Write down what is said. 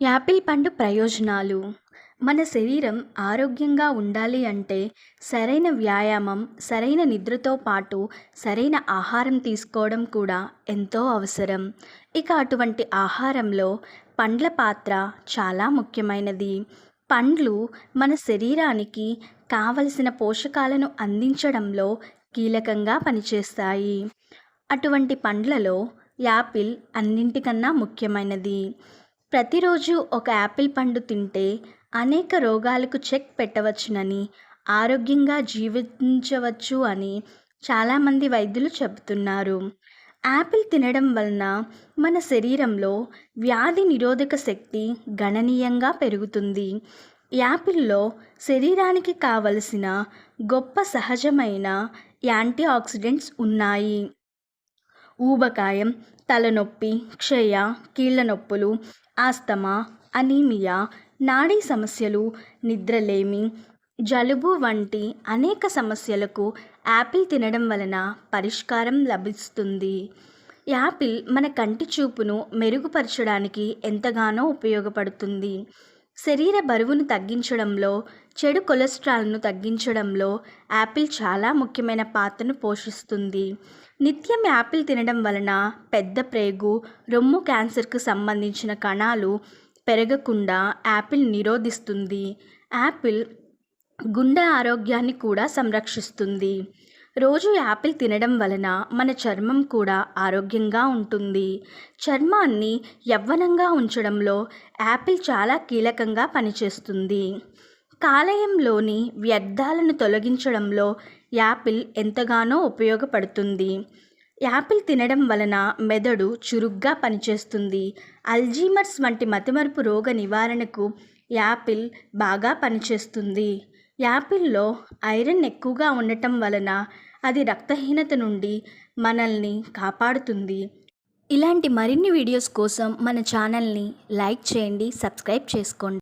Apple పండు ప్రయోజనాలు. మన శరీరం ఆరోగ్యంగా ఉండాలి అంటే సరైన వ్యాయామం, సరైన నిద్రతో పాటు సరైన ఆహారం తీసుకోవడం కూడా ఎంతో అవసరం. ఇక అటువంటి ఆహారంలో పండ్ల పాత్ర చాలా ముఖ్యమైనది. పండ్లు మన శరీరానికి కావలసిన పోషకాలను అందించడంలో కీలకంగా పనిచేస్తాయి. అటువంటి పండ్లలో యాపిల్ అన్నింటికన్నా ముఖ్యమైనది. ప్రతిరోజు ఒక యాపిల్ పండు తింటే అనేక రోగాలకు చెక్ పెట్టవచ్చునని, ఆరోగ్యంగా జీవించవచ్చు అని చాలామంది వైద్యులు చెబుతున్నారు. యాపిల్ తినడం వలన మన శరీరంలో వ్యాధి నిరోధక శక్తి గణనీయంగా పెరుగుతుంది. యాపిల్లో శరీరానికి కావలసిన గొప్ప సహజమైన యాంటీ ఆక్సిడెంట్స్ ఉన్నాయి. ఊబకాయం, తలనొప్పి, క్షయ, కీళ్ళ నొప్పులు, ఆస్తమా, అనీమియా, నాడీ సమస్యలు, నిద్రలేమి, జలుబు వంటి అనేక సమస్యలకు యాపిల్ తినడం వలన పరిష్కారం లభిస్తుంది. యాపిల్ మన కంటి చూపును మెరుగుపరచడానికి ఎంతగానో ఉపయోగపడుతుంది. శరీర బరువును తగ్గించడంలో, చెడు కొలెస్ట్రాల్ను తగ్గించడంలో యాపిల్ చాలా ముఖ్యమైన పాత్రను పోషిస్తుంది. నిత్యం యాపిల్ తినడం వలన పెద్ద ప్రేగు, రొమ్ము క్యాన్సర్కు సంబంధించిన కణాలు పెరగకుండా యాపిల్ నిరోధిస్తుంది. యాపిల్ గుండె ఆరోగ్యాన్ని కూడా సంరక్షిస్తుంది. రోజు యాపిల్ తినడం వలన మన చర్మం కూడా ఆరోగ్యంగా ఉంటుంది. చర్మాన్ని యవ్వనంగా ఉంచడంలో యాపిల్ చాలా కీలకంగా పనిచేస్తుంది. కాలేయంలోని వ్యర్థాలను తొలగించడంలో యాపిల్ ఎంతగానో ఉపయోగపడుతుంది. యాపిల్ తినడం వలన మెదడు చురుగ్గా పనిచేస్తుంది. అల్జీమర్స్ వంటి మతిమరుపు రోగ నివారణకు యాపిల్ బాగా పనిచేస్తుంది. యాపిల్లో ఐరన్ ఎక్కువగా ఉండటం వలన అది రక్తహీనత నుండి మనల్ని కాపాడుతుంది. ఇలాంటి మరిన్ని వీడియోస్ కోసం మన ఛానల్ని లైక్ చేయండి, సబ్స్క్రైబ్ చేసుకోండి.